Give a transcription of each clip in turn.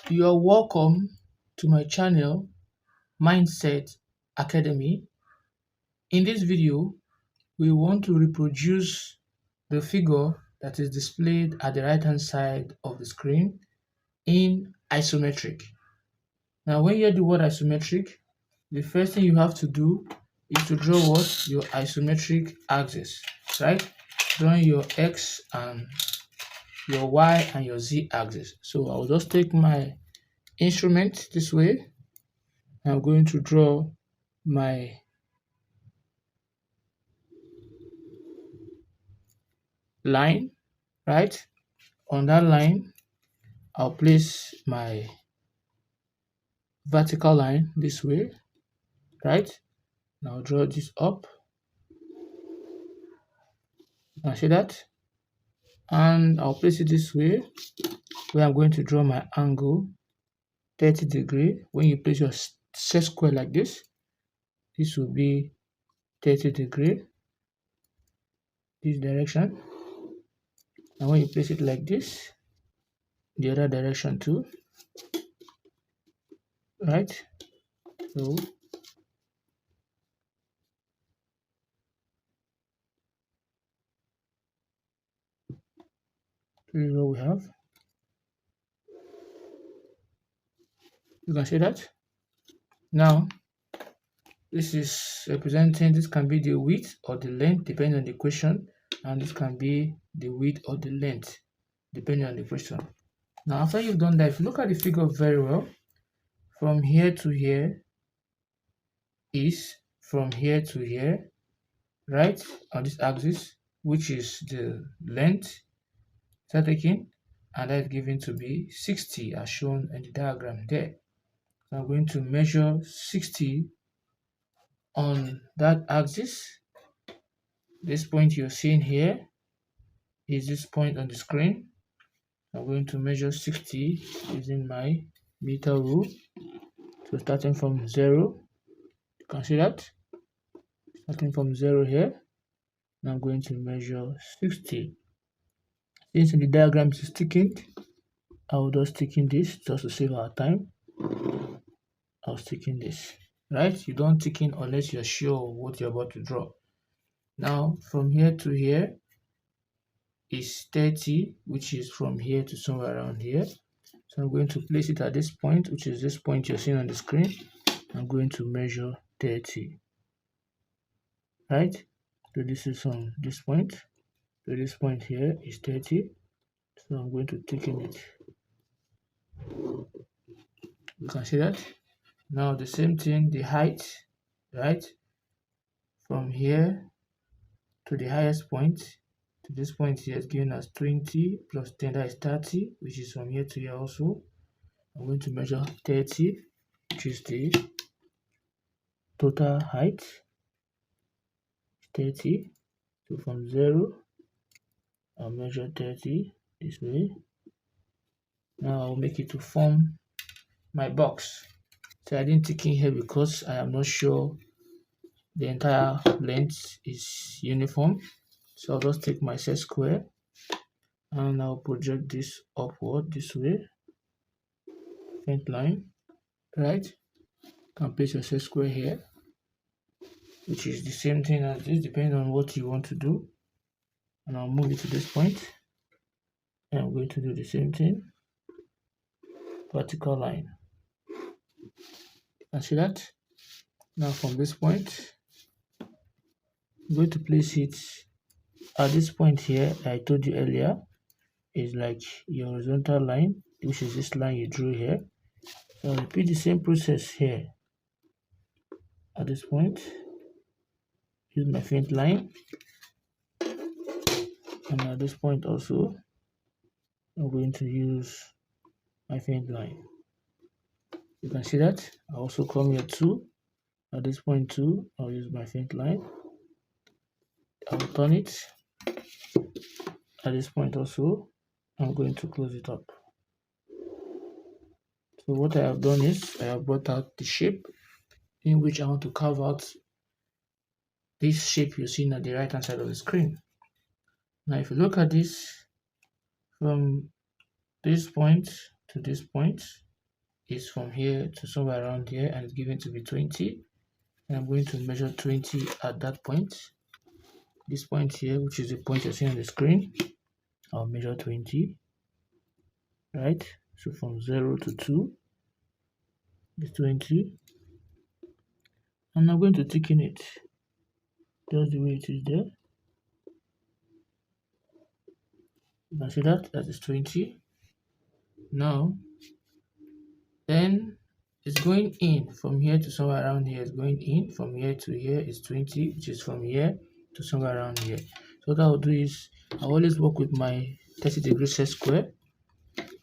You are welcome to my channel, Mindset Academy. In this video, we want to reproduce the figure that is displayed at the right hand side of the screen in isometric. Now, when you hear the word isometric, the first thing you have to do is to draw what? Your isometric axis, right? Drawing your X and your Y and your Z axis. So I'll just take my instrument this way. I'm going to draw my line, right? On that line, I'll place my vertical line this way, right? Now draw this up. You can see that? And I'll place it this way, where I'm going to draw my angle 30 degree. When you place your set square like this will be 30 degree, this direction. And when you place it like this, the other direction too, right? So this is what we have. You can see that. Now this is representing, this can be the width or the length depending on the question, and this can be the width or the length depending on the question. Now after you've done that, if you look at the figure very well, from here to here is from here to here, right, on this axis, which is the length taken, and that is given to be 60 as shown in the diagram there. So I'm going to measure 60 on that axis. This point you're seeing here is this point on the screen. I'm going to measure 60 using my meter rule. So starting from 0, you can see that. Starting from 0 here, now I'm going to measure 60. Since in the diagram it is thickened, I will just thicken this just to save our time. I'll thicken this, right? You don't thicken unless you're sure what you're about to draw. Now from here to here is 30, which is from here to somewhere around here. So I'm going to place it at this point, which is this point you're seeing on the screen. I'm going to measure 30, right? So this is from this point to this point here is 30. So I'm going to thicken it. You can see that. Now the same thing, the height, right? From here to the highest point to this point here is given as 20 plus 10, that is 30, which is from here to here also. I'm going to measure 30, which is the total height, 30. So from 0, I'll measure 30 this way. Now I'll make it to form my box. So I didn't thicken here because I am not sure the entire length is uniform. So I'll just take my set square and I'll project this upward this way, faint line, right? You can place your set square here, which is the same thing as this, depending on what you want to do. And I'll move it to this point, and I'm going to do the same thing, vertical line. You can see that. Now from this point, I'm going to place it at this point here. I told you earlier is like your horizontal line, which is this line you drew here. So I'll repeat the same process here. At this point, use my faint line, and at this point also I'm going to use my faint line. You can see that. I also come here too. At this point too, I'll use my faint line. I'll turn it. At this point also, I'm going to close it up. So what I have done is I have brought out the shape in which I want to carve out this shape you're seeing at the right hand side of the screen. Now if you look at this from this point to this point, is from here to somewhere around here, and it's given to be 20. And I'm going to measure 20 at that point. This point here, which is the point you're seeing on the screen, I'll measure 20, right? So from 0 to 2 is 20. And I'm going to thicken it just the way it is there. You can see that is 20. Now, then it's going in from here to somewhere around here. It's going in from here to here is 20, which is from here to somewhere around here. So what I'll do is I'll always work with my 30-degree set square.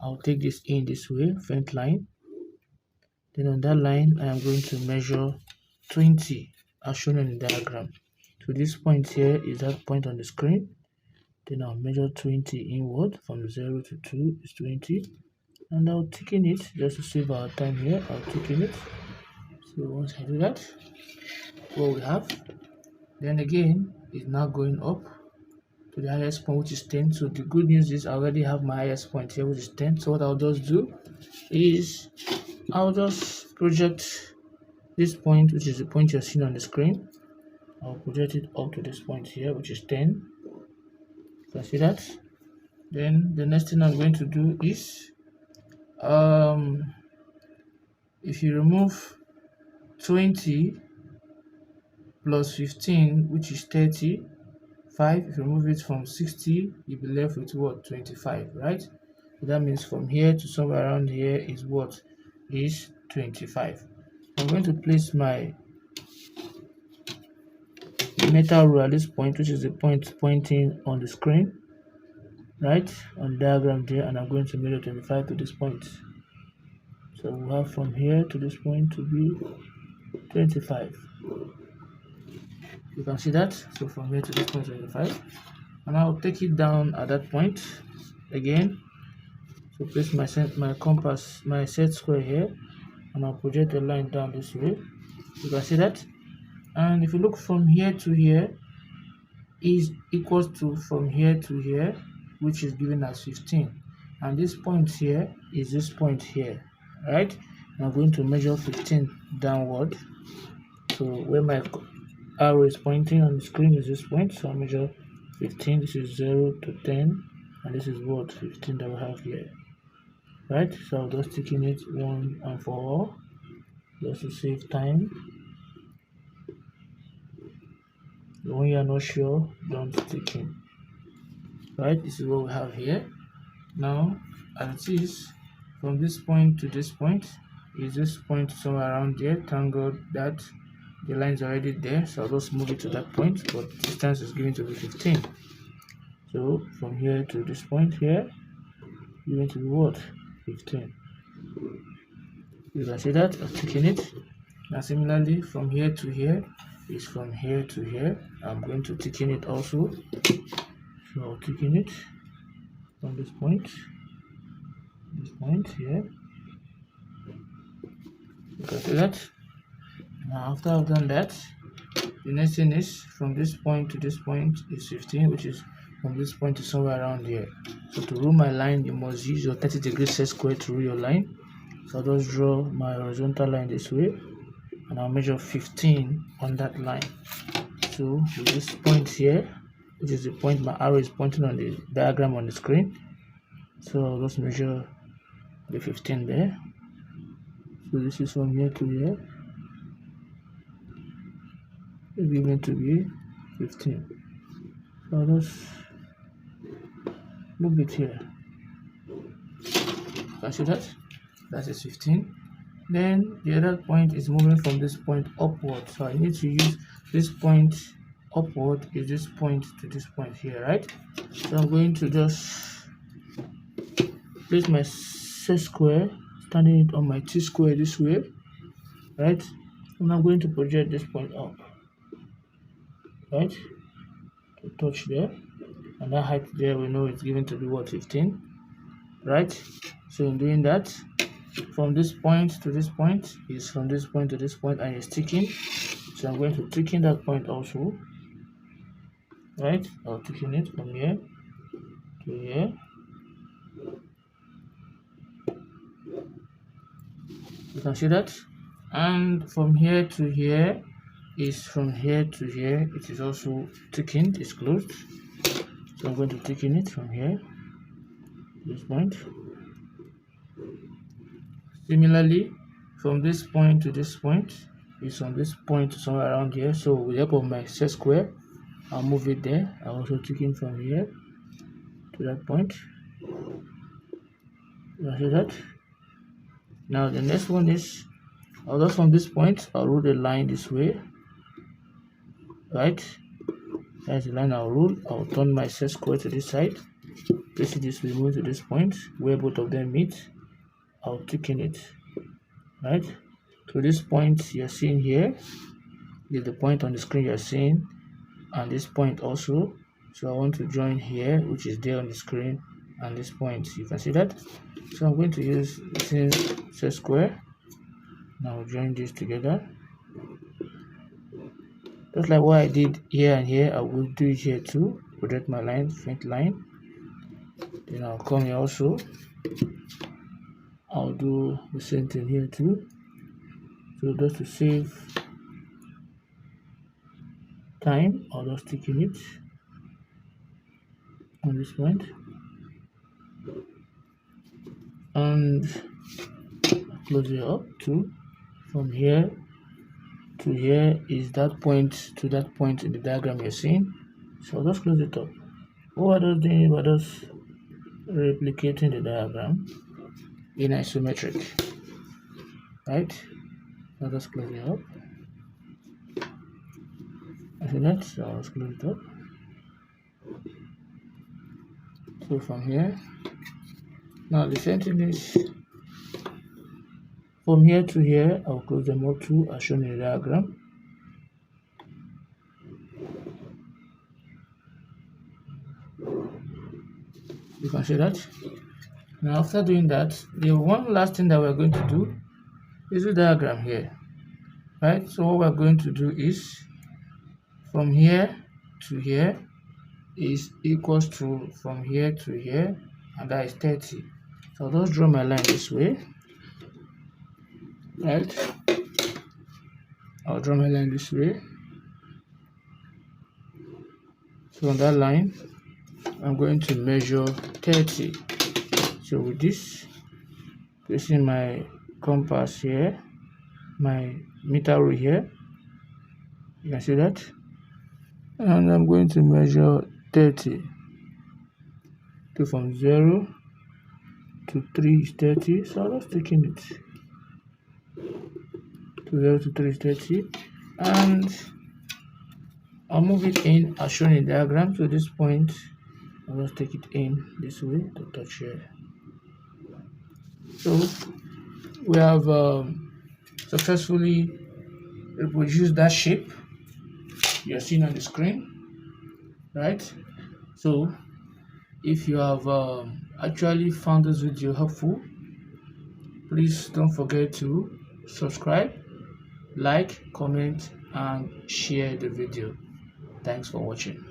I'll take this in this way, front line. Then on that line, I am going to measure 20 as shown in the diagram. So this point here is that point on the screen. Then I'll measure 20 inward from 0 to 2 is 20. And I'll thicken it just to save our time here. I'll thicken it. So once I do that, what we have, then again, is now going up to the highest point, which is 10. So the good news is I already have my highest point here, which is 10. So what I'll just do is I'll just project this point, which is the point you're seeing on the screen. I'll project it up to this point here, which is 10. You can see that. Then the next thing I'm going to do is if you remove 20 plus 15, which is 30, 5, if you remove it from 60, you'll be left with what? 25, right? So that means from here to somewhere around here is what? Is 25. I'm going to place my metal rule at this point, which is the point pointing on the screen, right, on the diagram there, and I'm going to measure 25 to this point. So we'll have from here to this point to be 25. You can see that. So from here to this point 25, and I'll take it down at that point again. So place my compass, my set square here, and I'll project a line down this way. You can see that. And if you look from here to here is equals to from here to here, which is given as 15, and this point here is this point here, right? And I'm going to measure 15 downward. So where my arrow is pointing on the screen is this point, so I'll measure 15. This is 0 to 10, and this is what? 15 that we have here, right? So I'll just thicken it one and for all just to save time. When you are not sure, don't thicken. Right, this is what we have here. Now, as it is, from this point to this point is this point somewhere around here. Thank God that the line is already there, so I'll just move it to that point, but the distance is given to be 15. So from here to this point here, you're going to be what? 15. You can see that I've thicken it. Now similarly, from here to here is from here to here. I'm going to thicken it also. So I'll thicken it from this point here. You can see that. Now after I've done that, the next thing is from this point to this point is 15, which is from this point to somewhere around here. So to rule my line, you must use your 30-degree set square to rule your line. So I'll just draw my horizontal line this way, and I'll measure 15 on that line. So with this point here, which is the point my arrow is pointing on the diagram on the screen, so I'll just measure the 15 there. So this is from here to here. It's given to be 15. So I'll just move it here. Can you see that? That is 15. Then the other point is moving from this point upward. So I need to use this point upward is this point to this point here, right? So I'm going to just place my set square, standing it on my T-square this way, right? And I'm going to project this point up, right? To touch there, and that height there we know it's given to be what? 15, right? So in doing that, from this point to this point is from this point to this point, and it's ticking. So I'm going to thicken that point also, right? I'll thicken it from here to here. You can see that. And from here to here is from here to here. It is also thickened, it's closed. So I'm going to thicken it from here to this point. Similarly, from this point to this point is from this point to somewhere around here. So with the help of my set square, I'll move it there. I'll also thicken from here to that point. You see that? Now the next one is, I'll just from this point, I'll rule a line this way, right? That's the line I'll rule. I'll turn my set square to this side, place it this way, move to this point where both of them meet. I'll thicken it, right? So this point you're seeing here is the point on the screen you're seeing, and this point also. So I want to join here, which is there on the screen, and this point. You can see that. So I'm going to use the same set square. Now join this together. Just like what I did here and here, I will do it here too. Project my line, faint line. Then I'll come here also. I'll do the same thing here too. So just to save time, I'll just thicken it on this point. And close it up too. From here to here is that point to that point in the diagram you're seeing. So I'll just close it up. What are doing? We're just replicating the diagram in isometric, right? I'll just close it up. I see that, so I'll just close it up. So from here, now the same thing is from here to here. I'll close them up too, as shown in the diagram. You can see that. Now after doing that, the one last thing that we're going to do is the diagram here, right? So what we're going to do is from here to here is equals to from here to here, and that is 30. So I'll just draw my line this way, right? I'll draw my line this way. So on that line, I'm going to measure 30. So with this, placing my compass here, my meter rule here, you can see that, and I'm going to measure 30. So from 0 to 3 is 30, so I'll just thicken it. To 0 to 3 is 30, and I'll move it in as shown in the diagram. So this point, I'll just take it in this way to touch here. So we have successfully reproduced that shape you're seeing on the screen, right? So if you have actually found this video helpful, please don't forget to subscribe, like, comment, and share the video. Thanks for watching.